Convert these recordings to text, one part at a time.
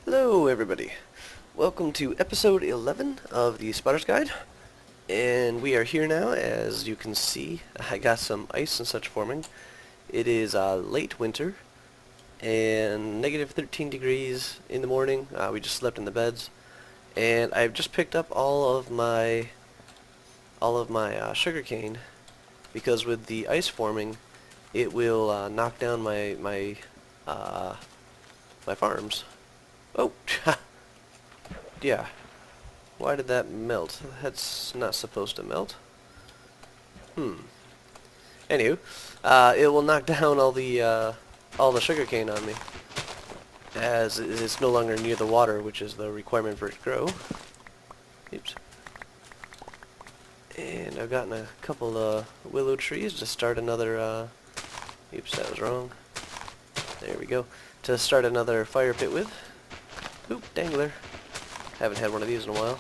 Hello everybody, welcome to episode 11 of the Spotter's Guide, and we are here now. As you can see, I got some ice and such forming. It is late winter and negative 13 degrees in the morning. We just slept in the beds, and I've just picked up all of my sugar cane, because with the ice forming it will knock down my farms. Oh, yeah. Why did that melt? That's not supposed to melt. Anywho, it will knock down all the sugar cane on me, as it's no longer near the water, which is the requirement for it to grow. Oops. And I've gotten a couple willow trees to start another. Oops, that was wrong. There we go. To start another fire pit with. Oop, dangler. Haven't had one of these in a while.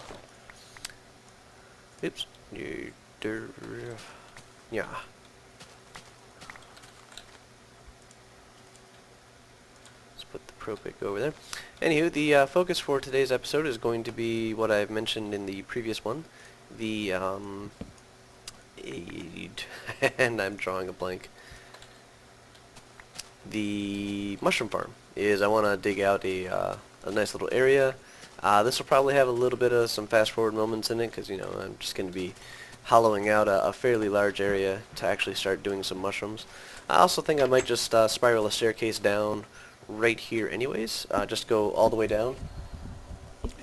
Oops. Yeah. Let's put the pro pick over there. Anywho, the focus for today's episode is going to be what I've mentioned in the previous one. The, and I'm drawing a blank. The mushroom farm is, I want to dig out a nice little area. This will probably have a little bit of some fast forward moments in it, because you know I'm just going to be hollowing out a fairly large area to actually start doing some mushrooms. I also think I might just spiral a staircase down right here anyways, just go all the way down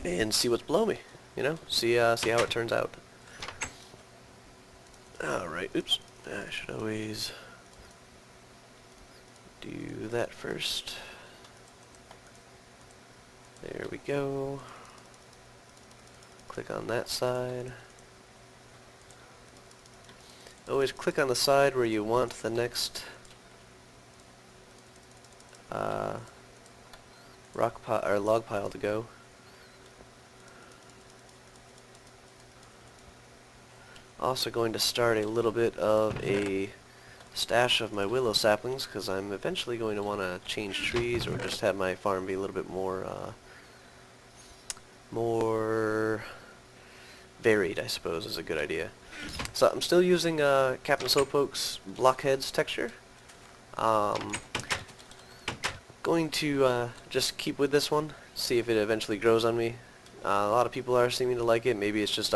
and see what's below me, you know, see how it turns out. Alright, oops, I should always do that first. There we go. Click on that side. Always click on the side where you want the next rock pile or log pile to go. Also going to start a little bit of a stash of my willow saplings, because I'm eventually going to want to change trees, or just have my farm be a little bit more varied, I suppose, is a good idea. So I'm still using Captain Slowpoke's blockheads texture. Going to just keep with this one, see if it eventually grows on me. A lot of people are seeming to like it. Maybe it's just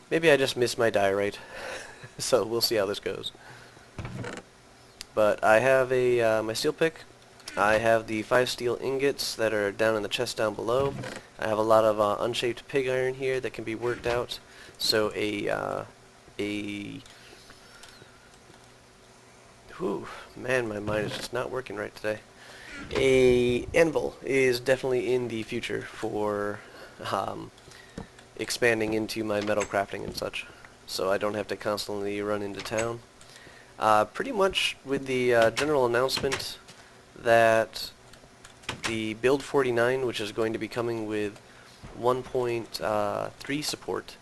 maybe I just missed my diorite. So we'll see how this goes. But I have my steel pick. I have the 5 steel ingots that are down in the chest down below. I have a lot of unshaped pig iron here that can be worked out. So whew, man, my mind is just not working right today. A anvil is definitely in the future for expanding into my metal crafting and such, so I don't have to constantly run into town. Pretty much with the general announcement that the build 49, which is going to be coming with 1.3 support,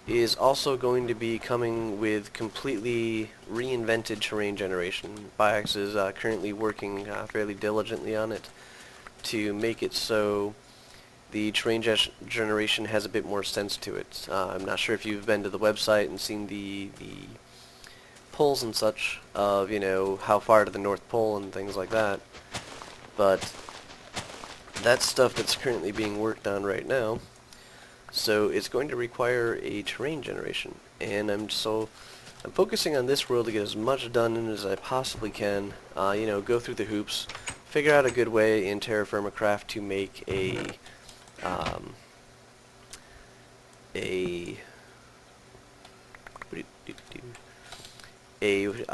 is also going to be coming with completely reinvented terrain generation. Biox is currently working fairly diligently on it to make it so the terrain generation has a bit more sense to it. I'm not sure if you've been to the website and seen the polls and such of, you know, how far to the North Pole and things like that, but that's stuff that's currently being worked on right now. So it's going to require a terrain generation, and I'm focusing on this world to get as much done in as I possibly can. You know, go through the hoops, figure out a good way in Terra Firma Craft to make a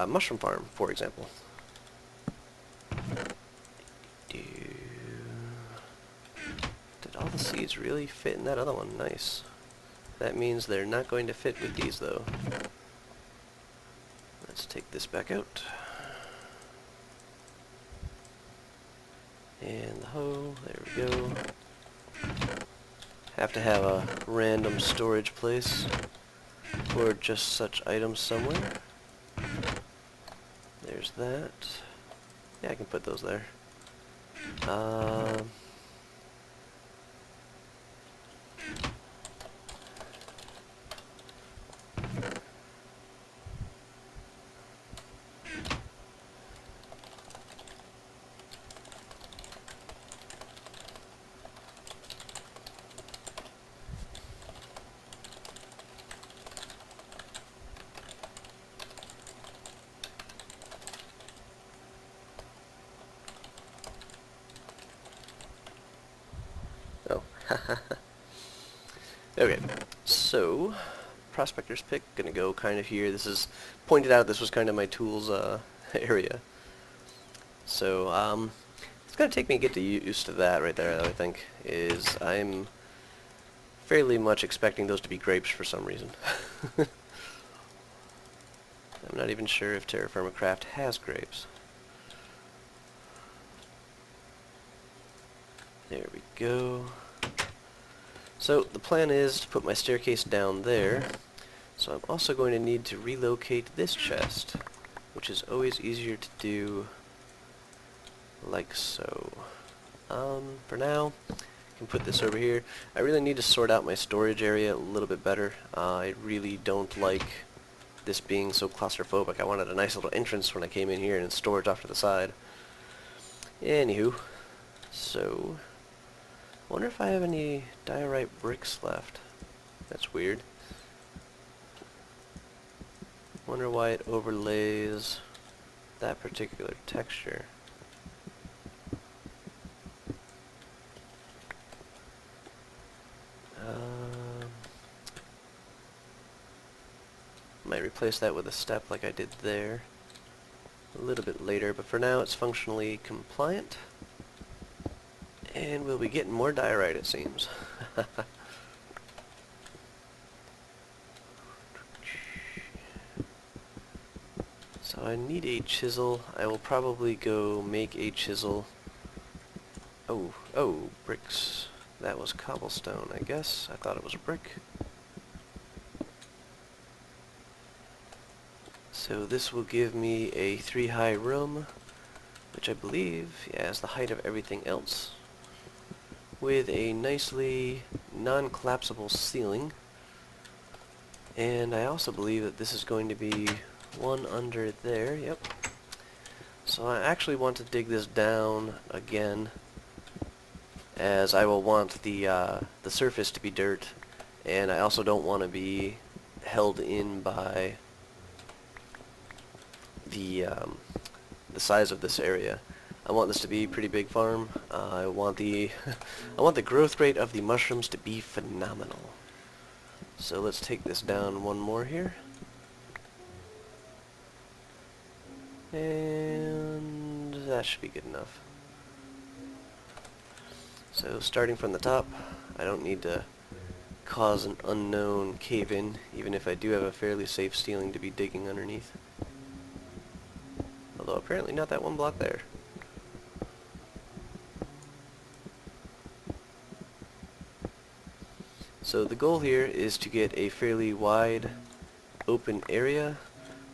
mushroom farm, for example. Did all the seeds really fit in that other one? Nice. That means they're not going to fit with these, though. Let's take this back out. And the hoe, there we go. Have to have a random storage place for just such items somewhere. There's that. Yeah, I can put those there. Okay, so prospector's pick, gonna go kind of here. This is pointed out. This was kind of my tools area. So it's gonna take me to get used to that right there. I think is I'm fairly much expecting those to be grapes for some reason. I'm not even sure if Terra Firma Craft has grapes. There we go. So the plan is to put my staircase down there. So I'm also going to need to relocate this chest, which is always easier to do like so. For now, I can put this over here. I really need to sort out my storage area a little bit better. I really don't like this being so claustrophobic. I wanted a nice little entrance when I came in here and storage off to the side. Anywho, so I wonder if I have any diorite bricks left. That's weird. Wonder why it overlays that particular texture. Might replace that with a step like I did there a little bit later, but for now it's functionally compliant. And we'll be getting more diorite, it seems. So I need a chisel. I will probably go make a chisel. Oh, bricks. That was cobblestone, I guess. I thought it was a brick. So this will give me a 3-high room, which I believe, yeah, is the height of everything else, with a nicely non-collapsible ceiling. And I also believe that this is going to be one under there, yep. So I actually want to dig this down again, as I will want the surface to be dirt, and I also don't want to be held in by the size of this area. I want this to be a pretty big farm. I want the I want the growth rate of the mushrooms to be phenomenal. So let's take this down one more here. And that should be good enough. So starting from the top, I don't need to cause an unknown cave-in, even if I do have a fairly safe ceiling to be digging underneath. Although apparently not that one block there. So the goal here is to get a fairly wide open area.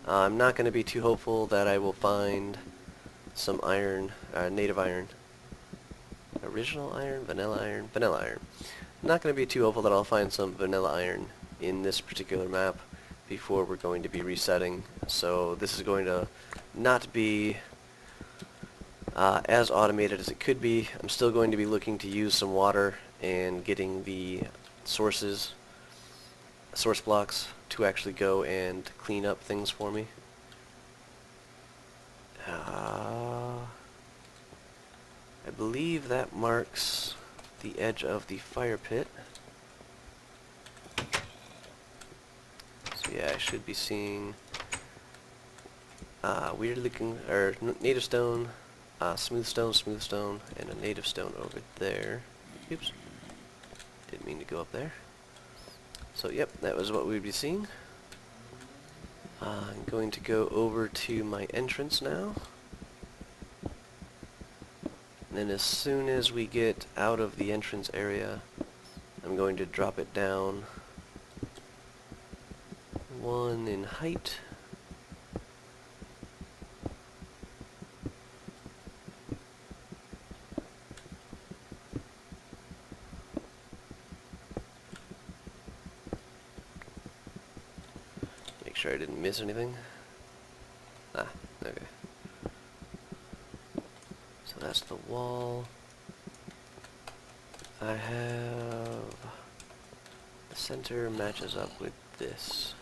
I'm not going to be too hopeful that I will find some iron, native iron. Original iron, vanilla iron, vanilla iron. I'm not going to be too hopeful that I'll find some vanilla iron in this particular map before we're going to be resetting. So this is going to not be as automated as it could be. I'm still going to be looking to use some water and getting the source blocks to actually go and clean up things for me. I believe that marks the edge of the fire pit. So yeah, I should be seeing weird looking, or native stone, smooth stone, and a native stone over there. Oops. Didn't mean to go up there. So yep, that was what we'd be seeing. I'm going to go over to my entrance now. And then as soon as we get out of the entrance area, I'm going to drop it down 1 in height. Make sure I didn't miss anything. Ah, okay. So that's the wall. I have... the center matches up with this.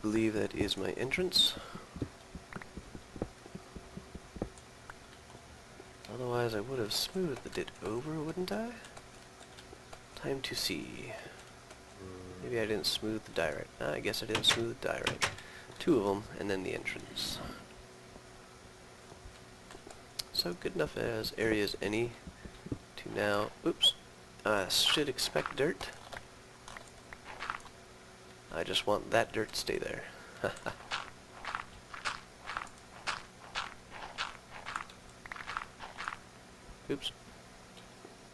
believe that is my entrance. Otherwise I would have smoothed it over, wouldn't I? Time to see. Maybe I didn't smooth the die right. I guess I didn't smooth the die right. Two of them, and then the entrance. So good enough as area as any to now... Oops. I should expect dirt. I just want that dirt to stay there. Oops.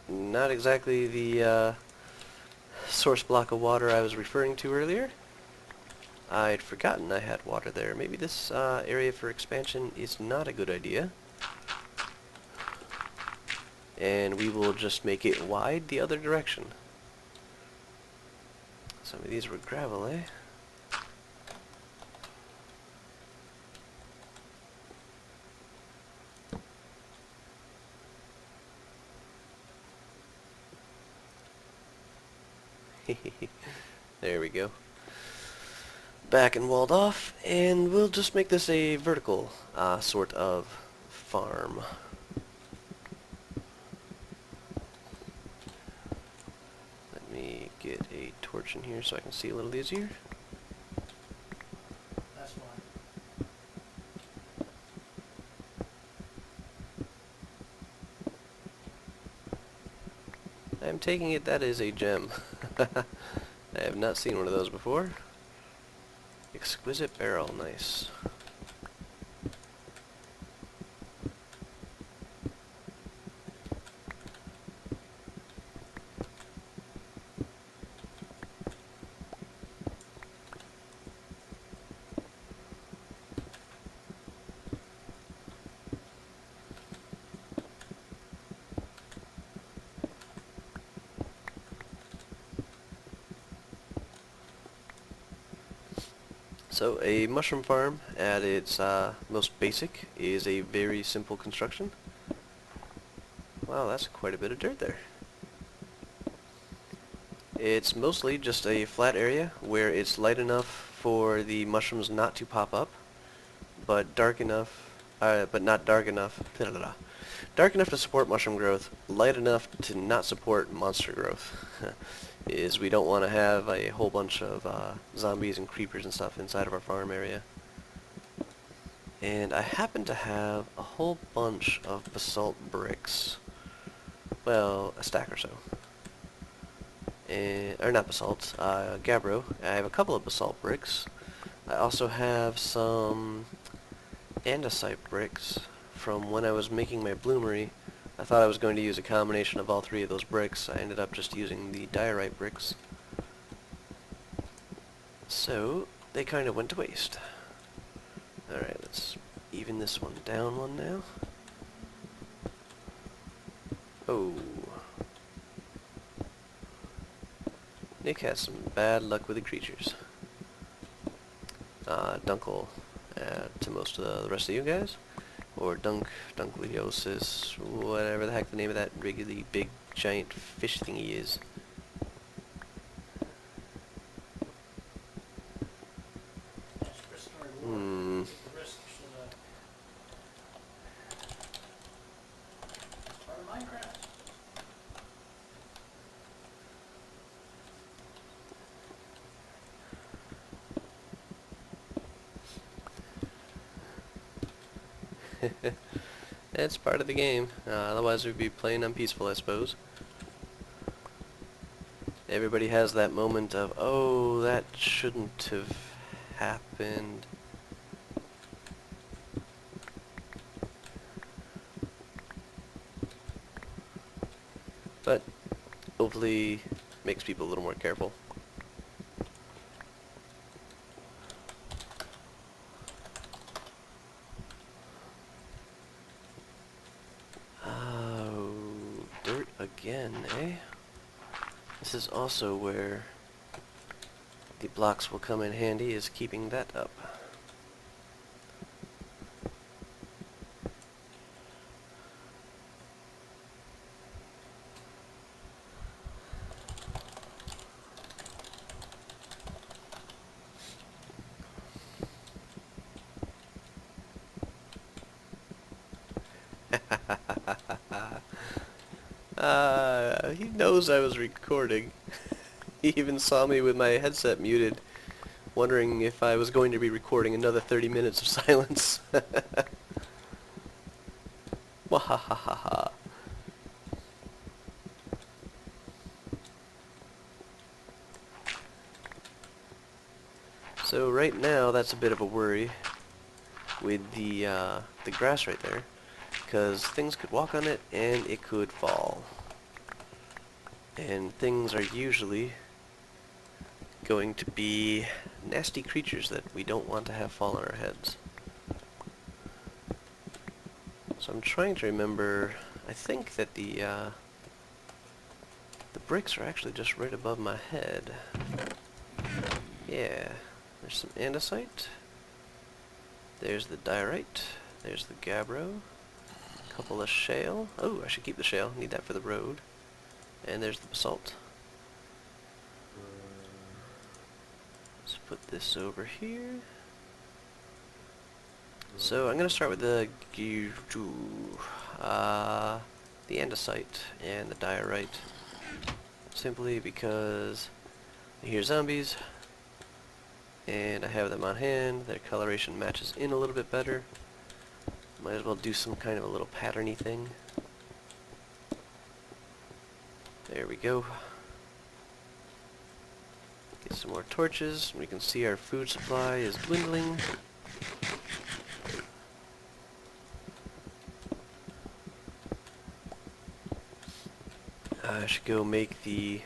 Not exactly the source block of water I was referring to earlier. I'd forgotten I had water there. Maybe this area for expansion is not a good idea. And we will just make it wide the other direction. Some of these were gravel, eh? There we go. Back and walled off, and we'll just make this a vertical sort of farm. Let me get a torch in here so I can see a little easier. That's why. I'm taking it that is a gem. I have not seen one of those before. Exquisite barrel, nice. So a mushroom farm at its most basic is a very simple construction. Wow, that's quite a bit of dirt there. It's mostly just a flat area where it's light enough for the mushrooms not to pop up, but dark enough, but not dark enough. Dark enough to support mushroom growth, light enough to not support monster growth. Is we don't want to have a whole bunch of zombies and creepers and stuff inside of our farm area. And I happen to have a whole bunch of basalt bricks. Well, a stack or so. Or not basalt, gabbro. I have a couple of basalt bricks. I also have some andesite bricks from when I was making my bloomery. I thought I was going to use a combination of all three of those bricks. I ended up just using the diorite bricks. So, they kind of went to waste. Alright, let's even this one down one now. Oh. Nick has some bad luck with the creatures. Dunkle to most of the rest of you guys. Or Dunkliosis, whatever the heck the name of that really big giant fish thingy is. Part of Minecraft. It's part of the game. Otherwise we'd be playing on peaceful, I suppose. Everybody has that moment of, oh, that shouldn't have happened. But hopefully makes people a little more careful. Oh, dirt again, eh? This is also where the blocks will come in handy, is keeping that up. He knows I was recording. He even saw me with my headset muted, wondering if I was going to be recording another 30 minutes of silence. Wahahaha. So right now, that's a bit of a worry with the grass right there, because things could walk on it and it could fall. And things are usually going to be nasty creatures that we don't want to have fall on our heads. So I'm trying to remember, I think that the bricks are actually just right above my head. Yeah, there's some andesite, there's the diorite, there's the gabbro, a couple of shale. Oh, I should keep the shale, need that for the road. And there's the basalt. Let's put this over here. So I'm going to start with the andesite and the diorite, simply because I hear zombies and I have them on hand. Their coloration matches in a little bit better. Might as well do some kind of a little patterny thing. There we go. Get some more torches. We can see our food supply is dwindling. I should go make the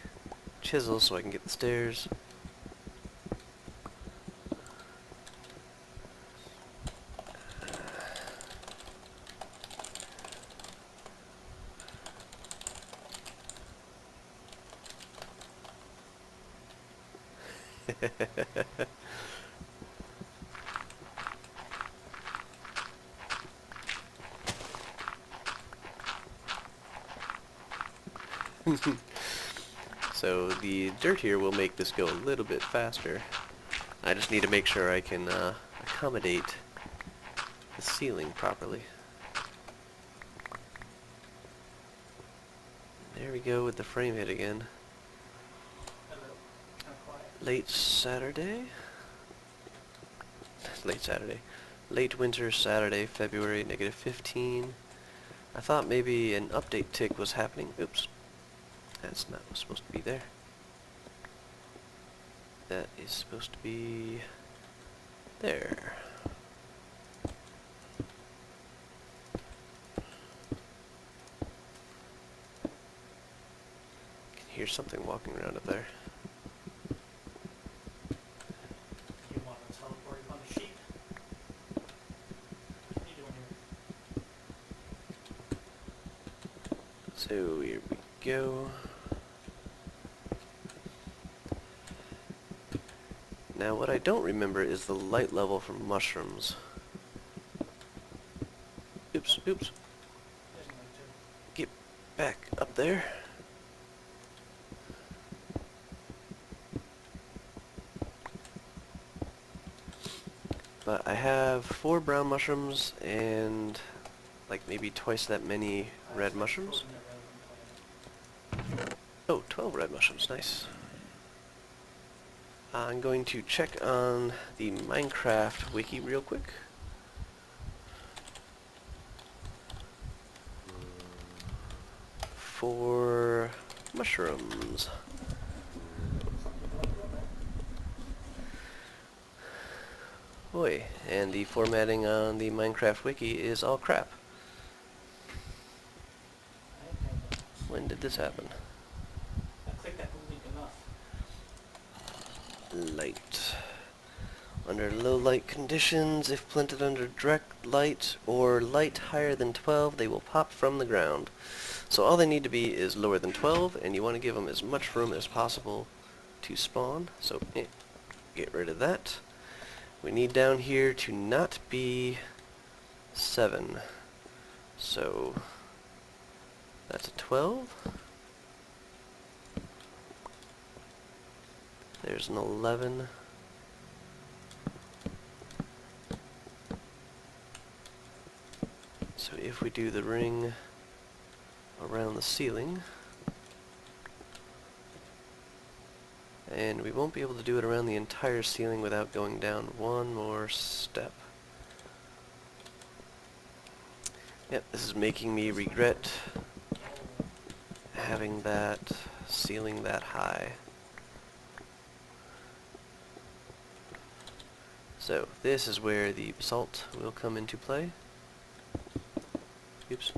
chisel so I can get the stairs. So the dirt here will make this go a little bit faster. I just need to make sure I can accommodate the ceiling properly. There we go with the frame hit again. Hello. Kind of quiet. Late Saturday? Late Saturday. Late winter Saturday, February, -15. I thought maybe an update tick was happening. Oops. That's not what's supposed to be there. That is supposed to be there. Can hear something walking around up there. You want to teleport on the sheep? What are you doing here? So here we go. Now what I don't remember is the light level for mushrooms. Oops, oops. There's another two. Get back up there. But I have 4 brown mushrooms and like maybe twice that many red mushrooms. Closing it rather than playing it. Oh, 12 red mushrooms, nice. I'm going to check on the Minecraft wiki real quick. For mushrooms. Boy, and the formatting on the Minecraft wiki is all crap. I ain't paying attention. When did this happen? I clicked that link enough. Light. Under low light conditions, if planted under direct light or light higher than 12, they will pop from the ground. So all they need to be is lower than 12, and you want to give them as much room as possible to spawn. So get rid of that. We need down here to not be 7. So that's a 12. There's an 11. So if if we do the ring around the ceiling. And we won't be able to do it around the entire ceiling without going down one more step. Yep, this is making me regret having that ceiling that high. So this is where the basalt will come into play. Oops.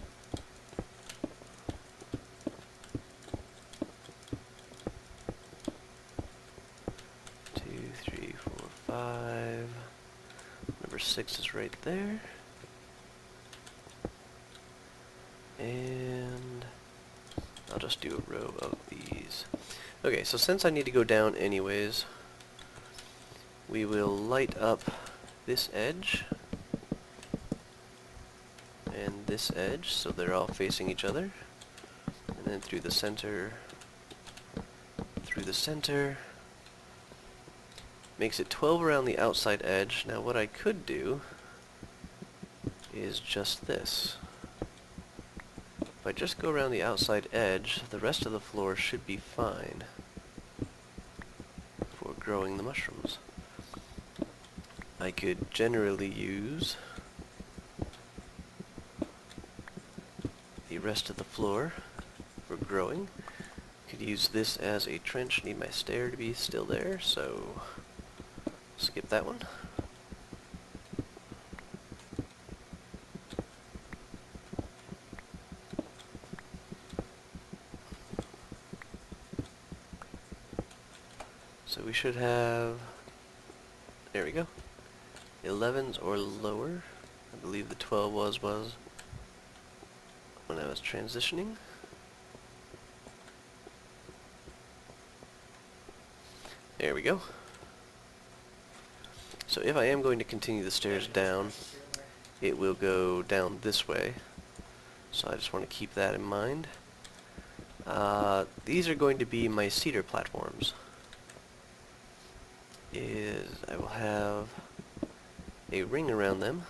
Two, three, four, five. Number 6 is right there. And I'll just do a row of these. Okay, so since I need to go down anyways, we will light up this edge and this edge so they're all facing each other. And then through the center, makes it 12 around the outside edge. Now what I could do is just this. If I just go around the outside edge, the rest of the floor should be fine for growing the mushrooms. I could generally use the rest of the floor for growing. Could use this as a trench. Need my stair to be still there, so skip that one. So we should have, there we go, 11s or lower. I believe the 12 was when I was transitioning. There we go. So if I am going to continue the stairs down, it will go down this way. So I just want to keep that in mind. These are going to be my cedar platforms. I will have a ring around them,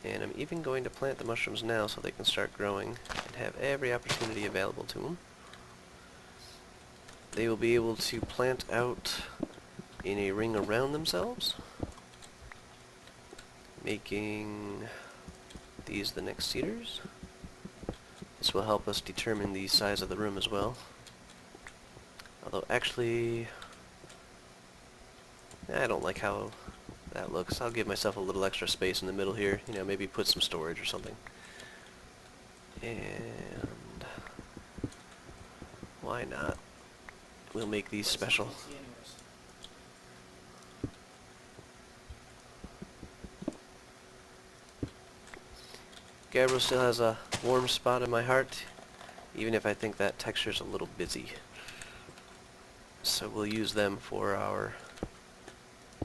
and I'm even going to plant the mushrooms now so they can start growing and have every opportunity available to them. They will be able to plant out in a ring around themselves, making these the next cedars. This will help us determine the size of the room as well. Although actually, I don't like how that looks. I'll give myself a little extra space in the middle here. You know, maybe put some storage or something. And why not? We'll make these special. Gabriel still has a warm spot in my heart, even if I think that texture's a little busy. So we'll use them for our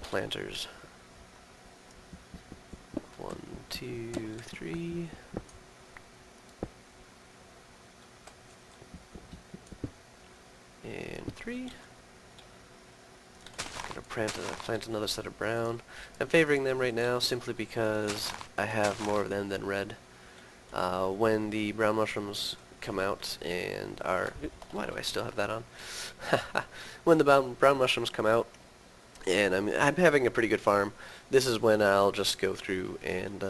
planters. 1, 2, 3. And 3. Gonna plant another set of brown. I'm favoring them right now simply because I have more of them than red. When the brown mushrooms come out and are... Why do I still have that on? When the brown mushrooms come out and I'm having a pretty good farm, this is when I'll just go through and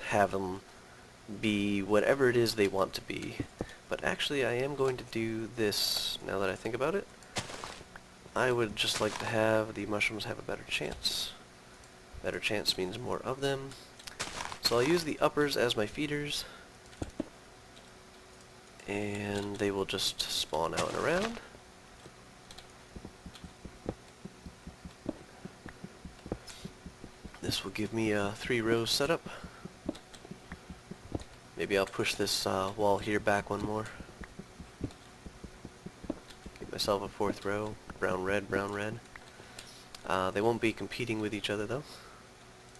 have them be whatever it is they want to be. But actually I am going to do this now that I think about it. I would just like to have the mushrooms have a better chance. Better chance means more of them. So I'll use the uppers as my feeders, and they will just spawn out and around. This will give me a 3 rows setup. Maybe I'll push this wall here back one more. Give myself a 4th row. Brown, red, brown, red. They won't be competing with each other though,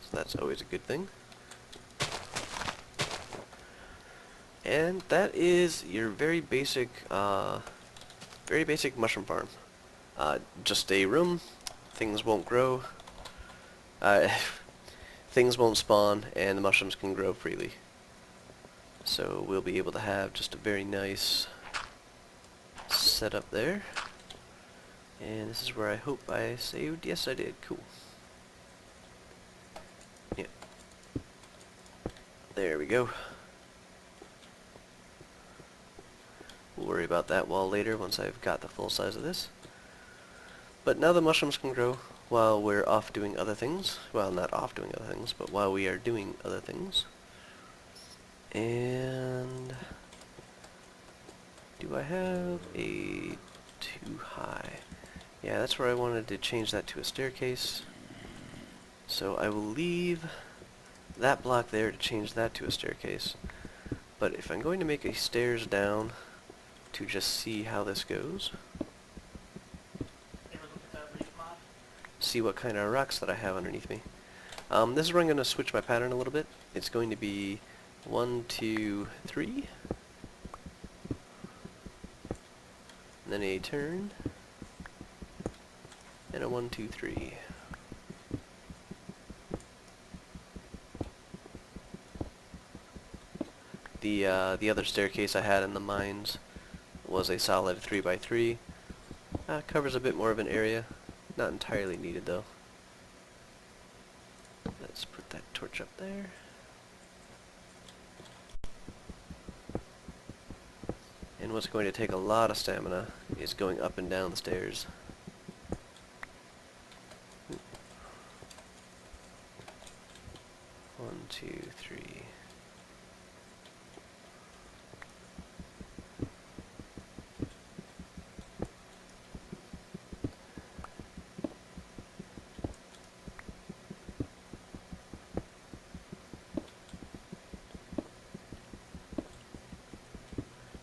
so that's always a good thing. And that is your very basic mushroom farm. Just a room. Things won't grow. things won't spawn and the mushrooms can grow freely. So we'll be able to have just a very nice setup there. And this is where I hope I saved. Yes, I did. Cool. Yeah. There we go. We'll worry about that wall later once I've got the full size of this. But now the mushrooms can grow while we're off doing other things. Well, not off doing other things, but while we are doing other things. And do I have a too high? Yeah, that's where I wanted to change that to a staircase. So I will leave that block there to change that to a staircase. But if I'm going to make a stairs down to just see how this goes, Ever look at that reef mod? see what kind of rocks that I have underneath me. This is where I'm going to switch my pattern a little bit. It's going to be 1, 2, 3, and then a turn, and a 1, 2, 3. The other staircase I had in the mines was a solid 3 by 3. Covers a bit more of an area. Not entirely needed though. Let's put that torch up there. And what's going to take a lot of stamina is going up and down the stairs. One, two, three.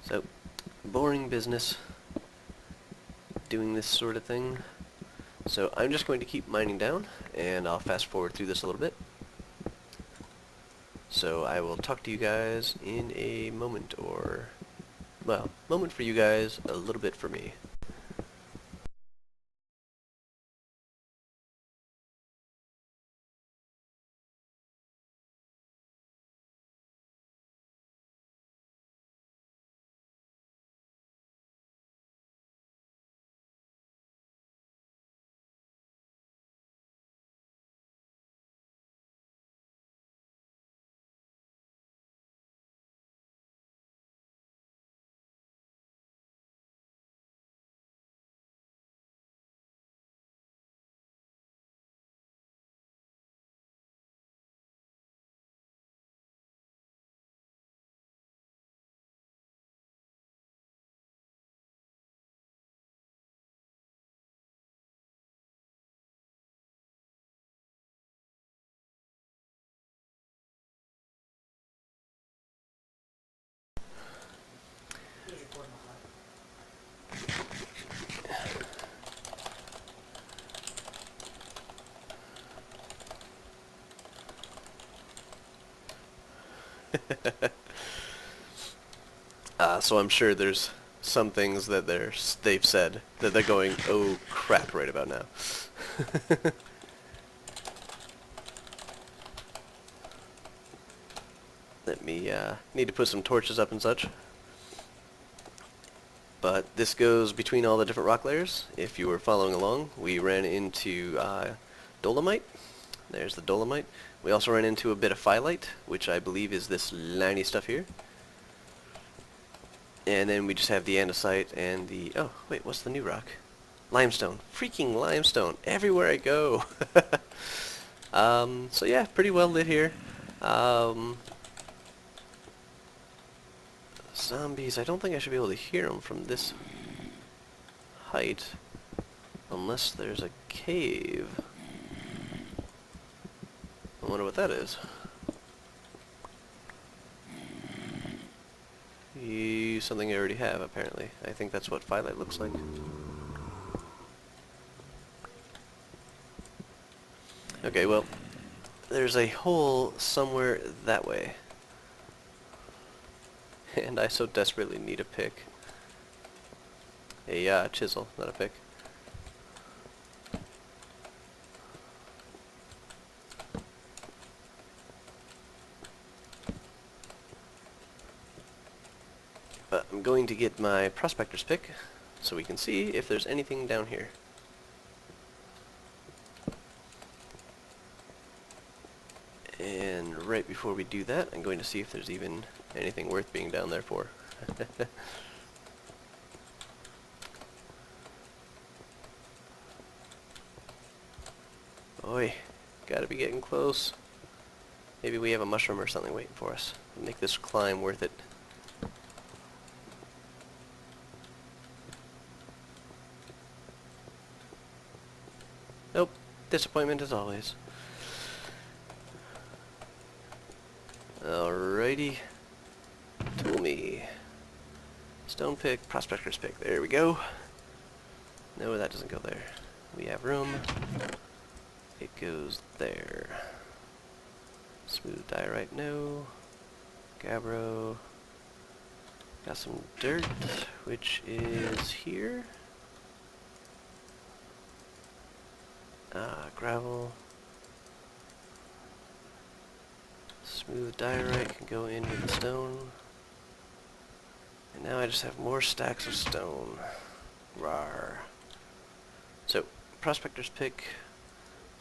So, boring business doing this sort of thing. So I'm just going to keep mining down, and I'll fast forward through this a little bit. So I will talk to you guys in a moment, or, well, moment for you guys, a little bit for me. Who's recording all that? So I'm sure there's some things that they've said that they're going, oh crap, right about now. Let me, need to put some torches up and such. But this goes between all the different rock layers. If you were following along, we ran into dolomite. There's the dolomite. We also ran into a bit of phyllite, which I believe is this liney stuff here. And then we just have the andesite and the... oh, wait, what's the new rock? Limestone. Freaking limestone. Everywhere I go. So yeah, pretty well lit here. Zombies, I don't think I should be able to hear them from this height. Unless there's a cave. I wonder what that is. Something I already have, apparently. I think that's what phyllite looks like. Okay, well, there's a hole somewhere that way. And I so desperately need a pick. A chisel, not a pick. going to get my prospector's pick so we can see if there's anything down here. And right before we do that, I'm going to see if there's even anything worth being down there for. Boy, gotta be getting close. Maybe we have a mushroom or something waiting for us. Make this climb worth it. Nope, disappointment as always. Alrighty. Tool me. Stone pick, prospector's pick. There we go. No, that doesn't go there. We have room. It goes there. Smooth diorite, no. Gabbro. Got some dirt, which is here. Gravel. Smooth diorite can go in with the stone. And now I just have more stacks of stone. Rawr. So, prospector's pick.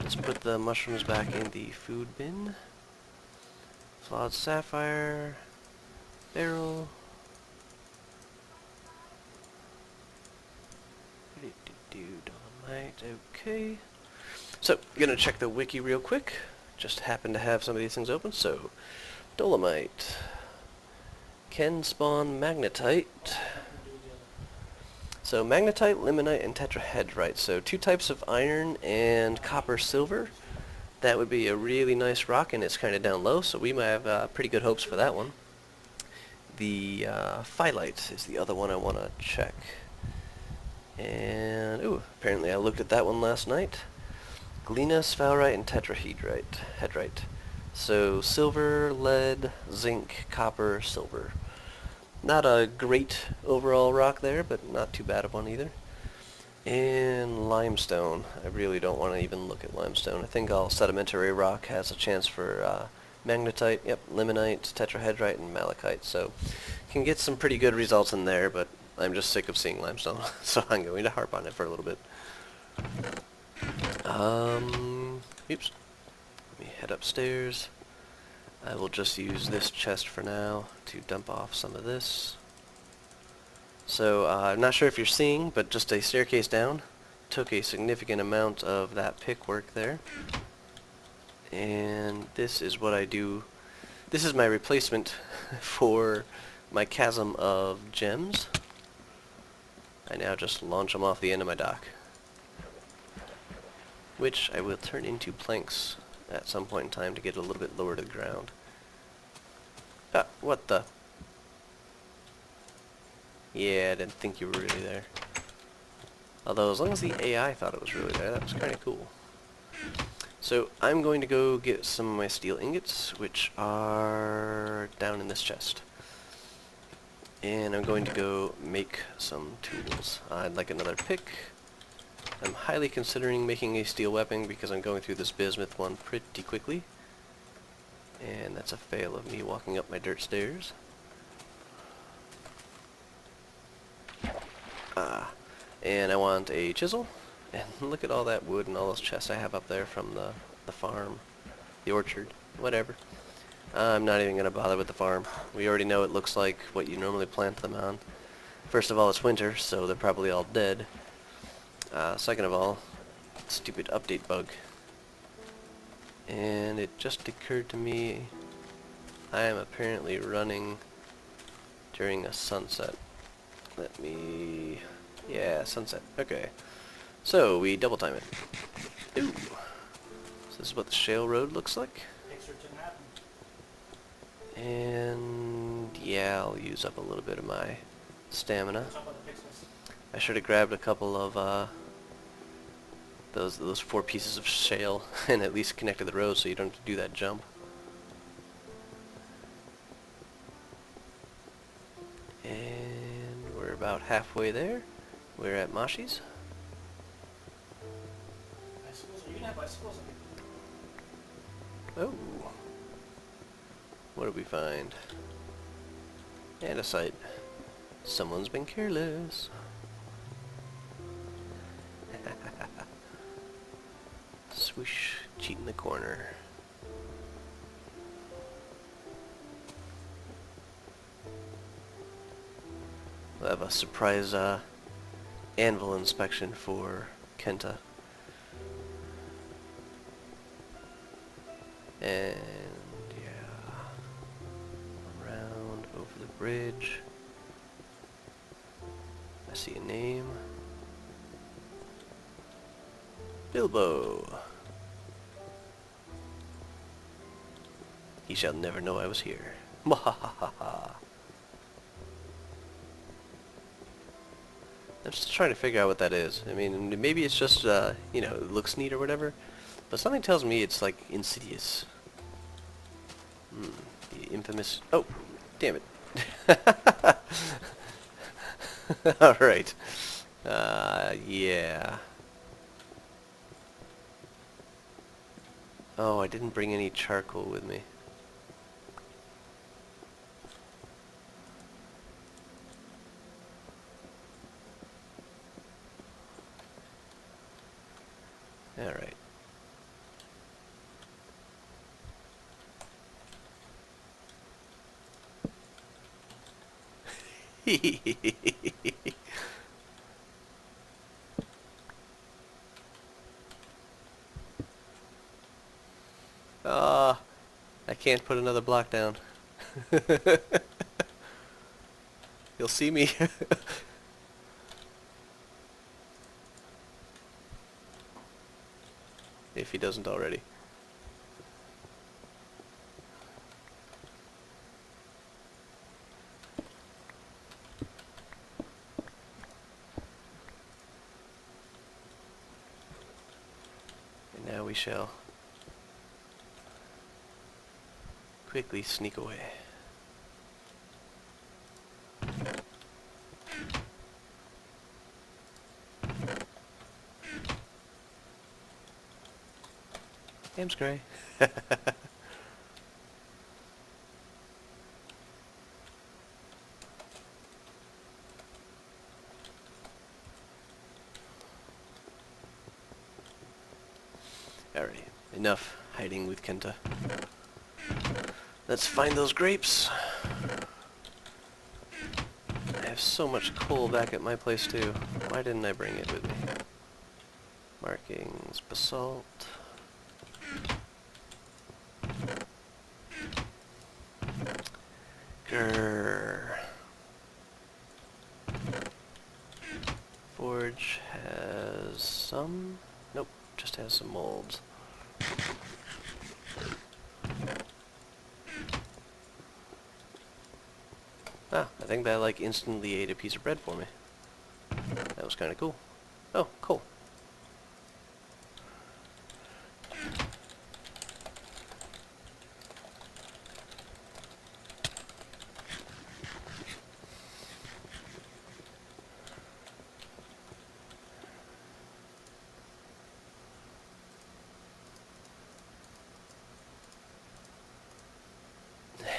Let's put the mushrooms back in the food bin. Flawed sapphire. Barrel. Dolomite, okay. So, gonna check the wiki real quick. Just happen to have some of these things open. So, dolomite can spawn magnetite. So magnetite, limonite, and tetrahedrite. So 2 types of iron and copper silver. That would be a really nice rock, and it's kind of down low, so we might have pretty good hopes for that one. The phyllite is the other one I want to check. And, ooh, apparently I looked at that one last night. Galena, sphalerite, and tetrahedrite. So silver, lead, zinc, copper, silver. Not a great overall rock there, but not too bad of one either. And limestone. I really don't want to even look at limestone. I think all sedimentary rock has a chance for magnetite, yep, limonite, tetrahedrite, and malachite. So can get some pretty good results in there, but I'm just sick of seeing limestone, so I'm going to harp on it for a little bit. Oops. Let me head upstairs. I will just use this chest for now to dump off some of this. So, I'm not sure if you're seeing, but just a staircase down. Took a significant amount of that pick work there. And this is what I do. This is my replacement for my chasm of gems. I now just launch them off the end of my dock, which I will turn into planks at some point in time to get a little bit lower to the ground. Ah, what the? Yeah, I didn't think you were really there. Although, as long as the AI thought it was really there, that was kind of cool. So, I'm going to go get some of my steel ingots, which are down in this chest. And I'm going to go make some tools. I'd like another pick. I'm highly considering making a steel weapon because I'm going through this bismuth one pretty quickly. And that's a fail of me walking up my dirt stairs. And I want a chisel. And look at all that wood and all those chests I have up there from the farm, the orchard, whatever. I'm not even going to bother with the farm. We already know it looks like what you normally plant them on. First of all, it's winter, so they're probably all dead. Second of all, stupid update bug. And it just occurred to me, I am apparently running during a sunset. Let me... yeah, sunset. Okay. So, we double time it. Ooh. So this is what the shale road looks like. And yeah, I'll use up a little bit of my stamina. I should have grabbed a couple of those 4 pieces of shale and at least connected the road so you don't have to do that jump. And we're about halfway there. We're at Mashi's. Oh. What did we find? Andesite. Someone's been careless. Swoosh, cheat in the corner. We'll have a surprise anvil inspection for Kenta. And yeah, around over the bridge. I see a name. Bilbo. He shall never know I was here. Mwahaha. I'm still trying to figure out what that is. I mean, maybe it's just, you know, it looks neat or whatever, but something tells me it's, like, insidious. The infamous... Oh! Damn it. Alright. Yeah. Oh, I didn't bring any charcoal with me. Alright. I can't put another block down. You'll see me. If he doesn't already. And now we shall quickly sneak away. Game's gray. Alrighty, enough hiding with Kenta. Let's find those grapes. I have so much coal back at my place too. Why didn't I bring it with me? Markings, basalt. Grrr. Forge has some... Nope, just has some molds. Ah, I think that like instantly ate a piece of bread for me. That was kind of cool. Oh, cool.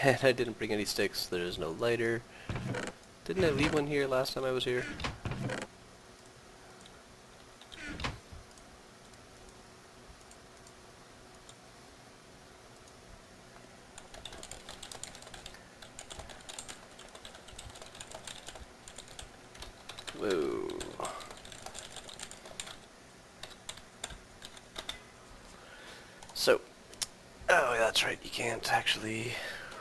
And I didn't bring any sticks. There is no lighter. Didn't I leave one here last time I was here? Whoa. So, oh, that's right, you can't actually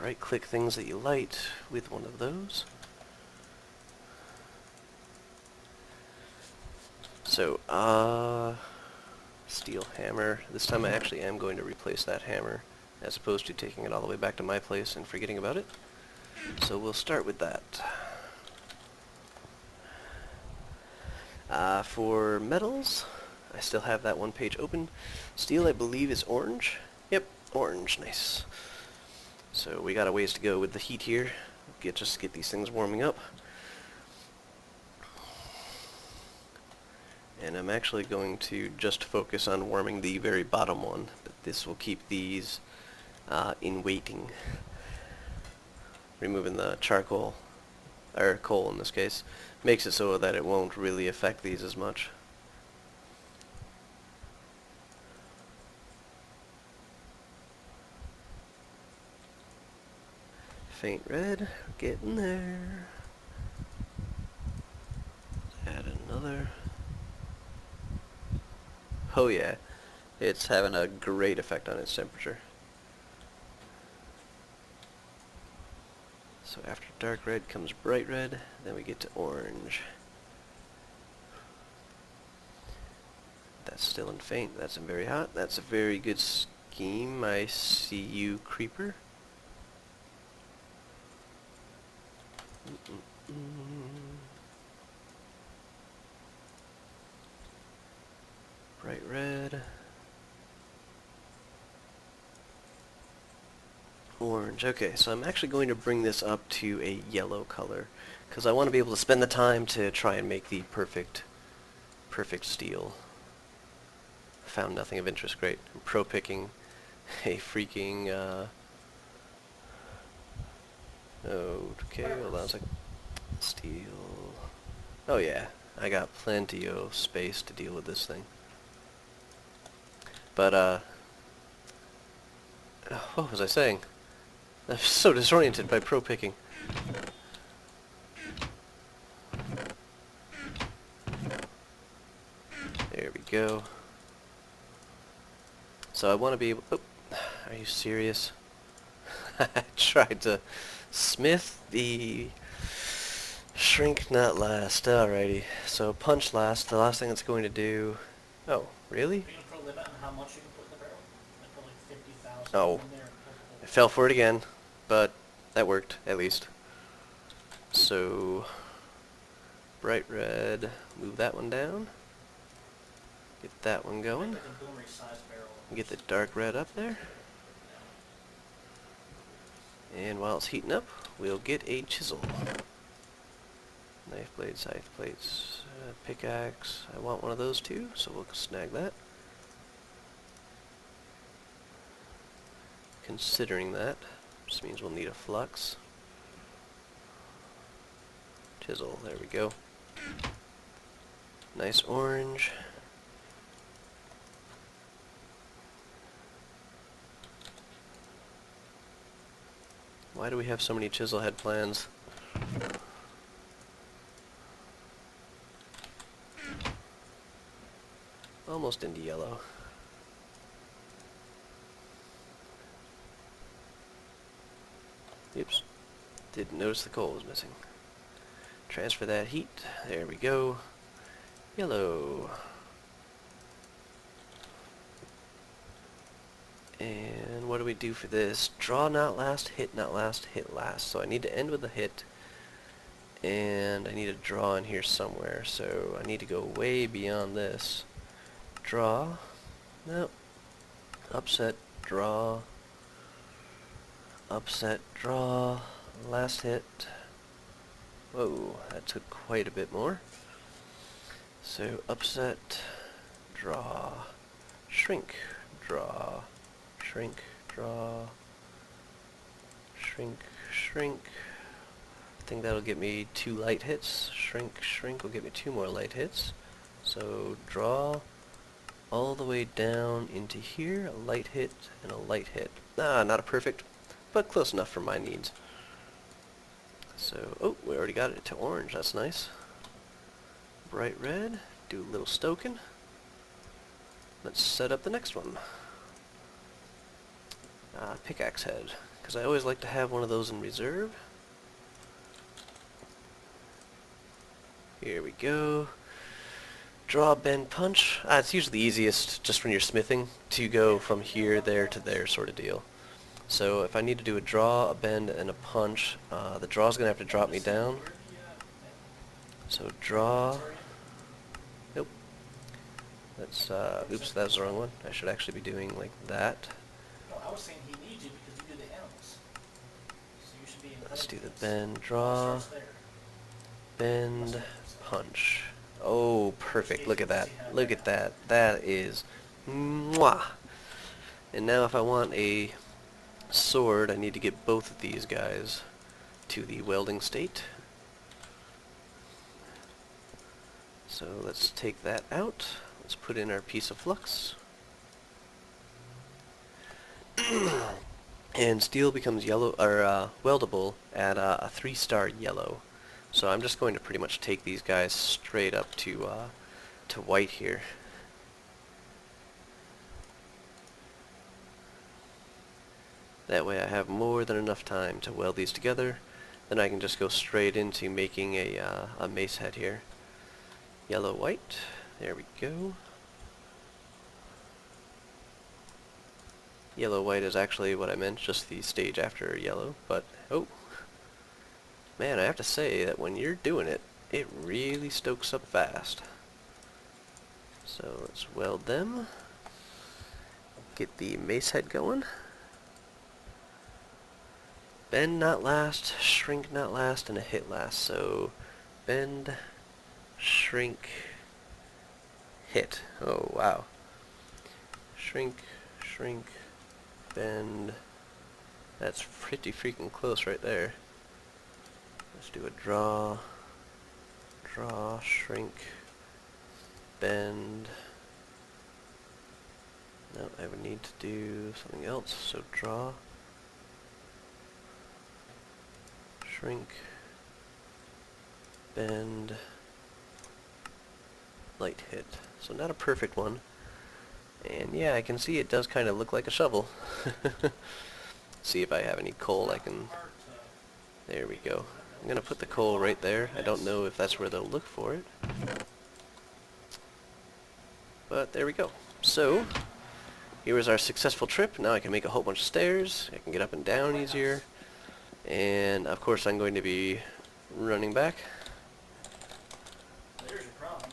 right-click things that you light with one of those. So, steel hammer. This time I actually am going to replace that hammer, as opposed to taking it all the way back to my place and forgetting about it. So we'll start with that. For metals, I still have that one page open. Steel, I believe, is orange. Yep, orange, nice. So we got a ways to go with the heat here. Just get these things warming up. And I'm actually going to just focus on warming the very bottom one, but this will keep these in waiting. Removing the charcoal or coal in this case, makes it so that it won't really affect these as much. Faint red, getting there. Add another. Oh yeah, it's having a great effect on its temperature. So after dark red comes bright red, then we get to orange. That's still in faint, that's in very hot. That's a very good scheme. I see you, creeper. Bright red. Orange. Okay, so I'm actually going to bring this up to a yellow color because I want to be able to spend the time to try and make the perfect steel. Found nothing of interest. Great. I'm pro picking a freaking okay, hold on a second. Steel. Oh yeah, I got plenty of space to deal with this thing. But what was I saying? I'm so disoriented by pro picking. There we go. So I want to be able... Oh, are you serious? I tried to smith the shrink not last. Alrighty. So punch last. The last thing it's going to do... Oh, really? Are you gonna put a limit on how much you can put in the barrel? Like put like 50,000 Oh. in there. I fell for it again, but that worked, at least. So... bright red. Move that one down. Get that one going. Like a boomery sized barrel. Get the dark red up there. And while it's heating up, we'll get a chisel. Knife blade, scythe plates, pickaxe. I want one of those too, so we'll snag that. Considering that, just means we'll need a flux. Chisel, there we go. Nice orange. Why do we have so many chisel head plans? Almost into yellow. Oops. Didn't notice the coal was missing. Transfer that heat. There we go. Yellow. And what do we do for this? Draw not last, hit not last, hit last. So I need to end with a hit. And I need a draw in here somewhere. So I need to go way beyond this. Draw. Nope. Upset, draw. Upset, draw. Last hit. Whoa, that took quite a bit more. So upset, draw, shrink, draw, shrink, draw, shrink, shrink. I think that'll get me 2 light hits. Shrink, shrink will get me 2 more light hits. So draw all the way down into here, a light hit and a light hit. Not a perfect, but close enough for my needs. So, oh, we already got it to orange, that's nice. Bright red, do a little stoking. Let's set up the next one. Pickaxe head, because I always like to have one of those in reserve. Here we go. Draw, bend, punch. It's usually easiest just when you're smithing to go from here, there to there sort of deal. So if I need to do a draw, a bend, and a punch, the draw's going to have to drop me down. So draw. Nope. That's, oops, that was the wrong one. I should actually be doing like that. No, I was saying he needs you because you do the animals. So you should be in Let's do the this. bend, draw, Starts there. bend, punch. Oh, perfect. Look at that. Look at that. That is mwah. And now if I want a sword, I need to get both of these guys to the welding state. So let's take that out. Let's put in our piece of flux. And steel becomes yellow, or weldable at a 3-star yellow. So I'm just going to pretty much take these guys straight up to white here. That way I have more than enough time to weld these together. Then I can just go straight into making a mace head here. Yellow, white. There we go. Yellow, white is actually what I meant, just the stage after yellow. But, oh. Man, I have to say that when you're doing it, it really stokes up fast. So let's weld them. Get the mace head going. Bend not last, shrink not last, and a hit last. So bend, shrink, hit. Oh, wow. Shrink, shrink, bend. That's pretty freaking close right there. Let's do a draw, draw, shrink, bend. No, I would need to do something else. So draw, shrink, bend, light hit. So not a perfect one. And yeah, I can see it does kind of look like a shovel. See if I have any coal I can... There we go. I'm going to put the coal right there. I don't know if that's where they'll look for it. But there we go. So, here is our successful trip. Now I can make a whole bunch of stairs. I can get up and down easier. And of course I'm going to be running back. There's your problem.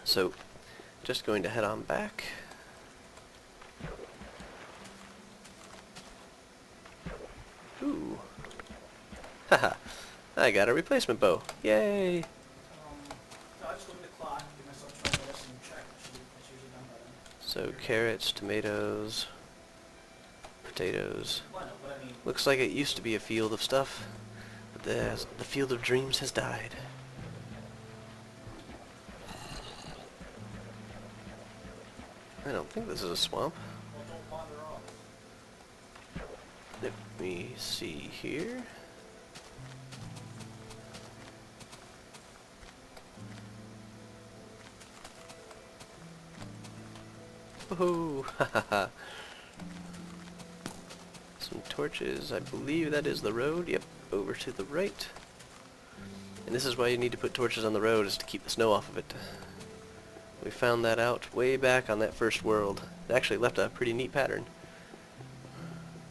So, just going to head on back. Ooh. Haha. I got a replacement bow. Yay! No, I just look at the clock, give myself 20 minutes and check. It's usually done by then. So, carrots, tomatoes, potatoes. Well, I know, but I mean, Looks like it used to be a field of stuff, but the field of dreams has died. I don't think this is a swamp. well, don't wander off. Let me see here. Woohoo! Hahaha. Some torches. I believe that is the road. Yep, over to the right. And this is why you need to put torches on the road, is to keep the snow off of it. We found that out way back on that first world. It actually left a pretty neat pattern.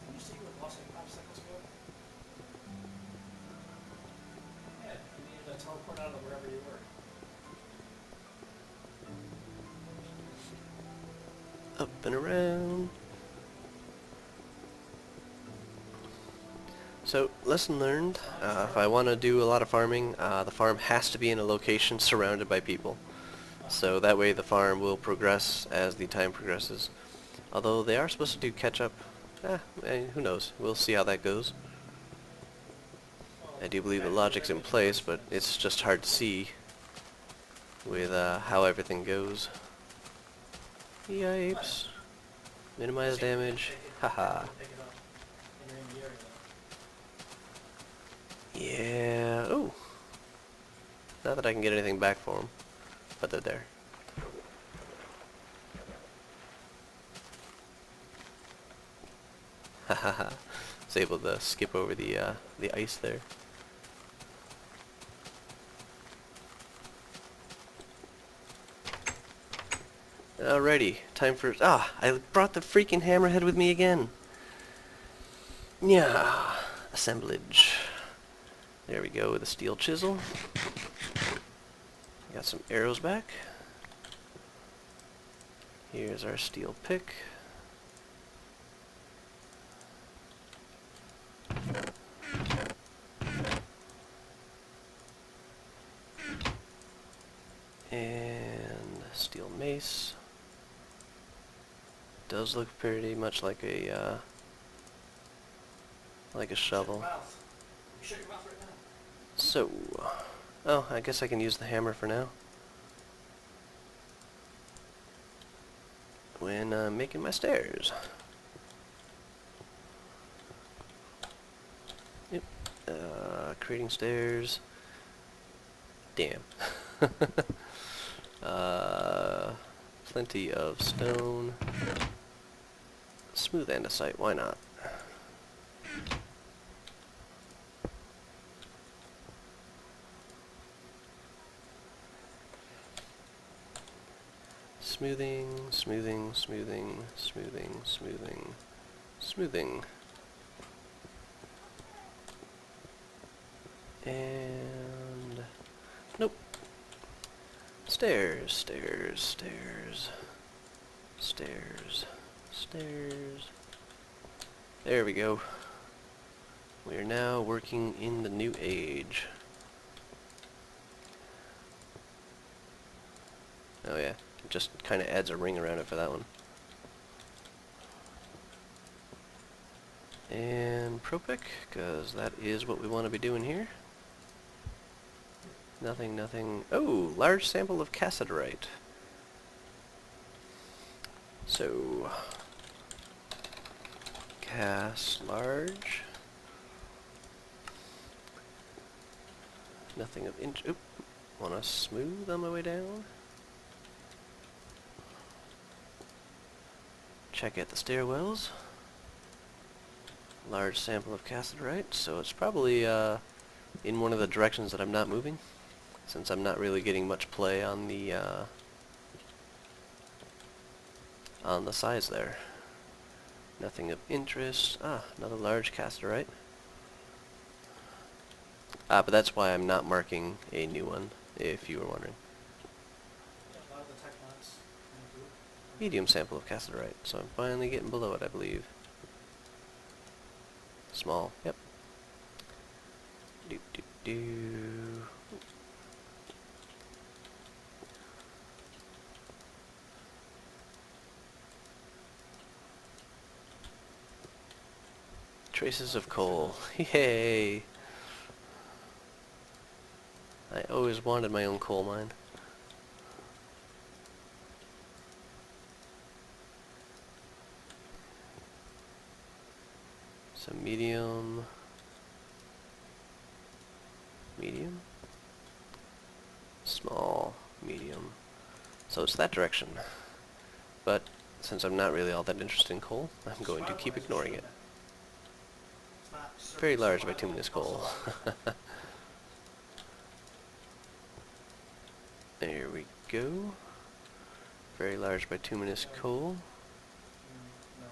Can you see what Los Popsicles go? Yeah, you needed to teleport out of wherever you were. Up and around. So, lesson learned. If I want to do a lot of farming, the farm has to be in a location surrounded by people. So that way the farm will progress as the time progresses. Although they are supposed to do catch-up. Who knows. We'll see how that goes. I do believe the logic's in place, but it's just hard to see with how everything goes. Yipes. Minimize damage. Haha. Pick it up, and you're in the area. Yeah. Oh. Not that I can get anything back for them, but they're there. Hahaha. Was able to skip over the ice there. Alrighty, time for... I brought the freaking hammerhead with me again. Yeah, assemblage. There we go with a steel chisel. Got some arrows back. Here's our steel pick. And mace. Does look pretty much like a shovel. Shut your mouth right now. So, oh, I guess I can use the hammer for now. When making my stairs. Yep. Creating stairs. Damn. Plenty of stone. Smooth andesite, why not? Smoothing, smoothing, smoothing, smoothing, smoothing, smoothing. And nope. Stairs, stairs, stairs, stairs, stairs. There we go. We are now working in the new age. Oh yeah, it just kind of adds a ring around it for that one. And Propic, because that is what we want to be doing here. Nothing, nothing. Oh, large sample of cassiterite. So, Cass large. Nothing of oop. Want to smooth on my way down. Check out the stairwells. Large sample of cassiterite, so it's probably in one of the directions that I'm not moving, since I'm not really getting much play on the sides there. Nothing of interest. Ah, another large cassiterite. But that's why I'm not marking a new one, if you were wondering. Yeah, a lot of the tech mods do. Medium sample of cassiterite, so I'm finally getting below it, I believe. Small, yep. Do do do. Traces of coal. Yay! I always wanted my own coal mine. So medium, medium, small, medium. So it's that direction. But since I'm not really all that interested in coal, I'm going to keep ignoring it. Very large bituminous coal. There we go. Very large bituminous coal. No.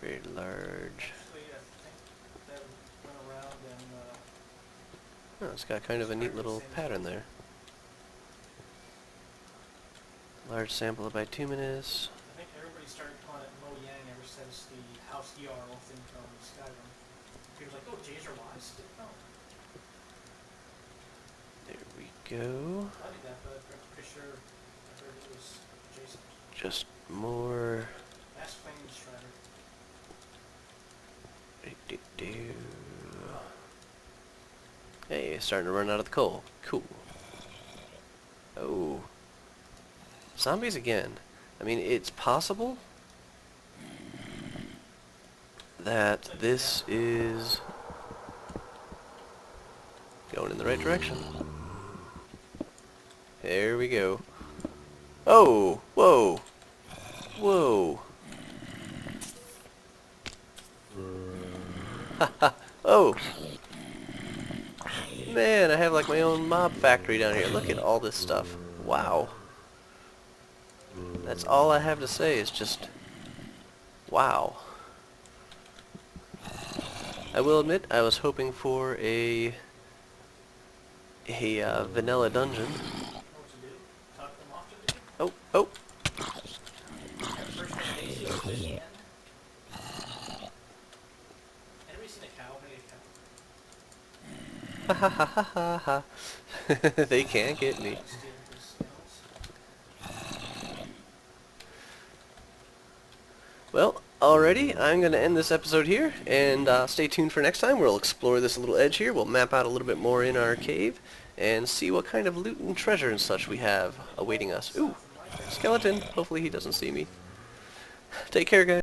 Very large. Actually, I think that went around and Oh, it's got kind of a neat little pattern there. Large sample of bituminous. I think everybody started calling it Mo Yang ever since the House ERL thing from Skyrim. People were like, oh, J's are wise. No. There we go. I did that, but I'm pretty sure I heard it was Jason. Just more. Ask Flame Strider. Do-do-do. Hey, it's starting to run out of the coal. Cool. Oh. Zombies again. I mean, it's possible that this is going in the right direction. There we go. Oh! Whoa! Whoa! Haha! Oh! Man, I have like my own mob factory down here. Look at all this stuff. Wow. That's all I have to say is just wow. I will admit I was hoping for a vanilla dungeon. Know what to do? Talk them off to do. Oh, oh. First name Daisy or Crysyn. Anybody seen a cow? Hey, a cow. Ha ha ha ha ha ha. They can't get me. Stealing his skills. Alrighty, I'm going to end this episode here, and stay tuned for next time. We'll explore this little edge here, we'll map out a little bit more in our cave, and see what kind of loot and treasure and such we have awaiting us. Ooh, skeleton. Hopefully he doesn't see me. Take care, guys.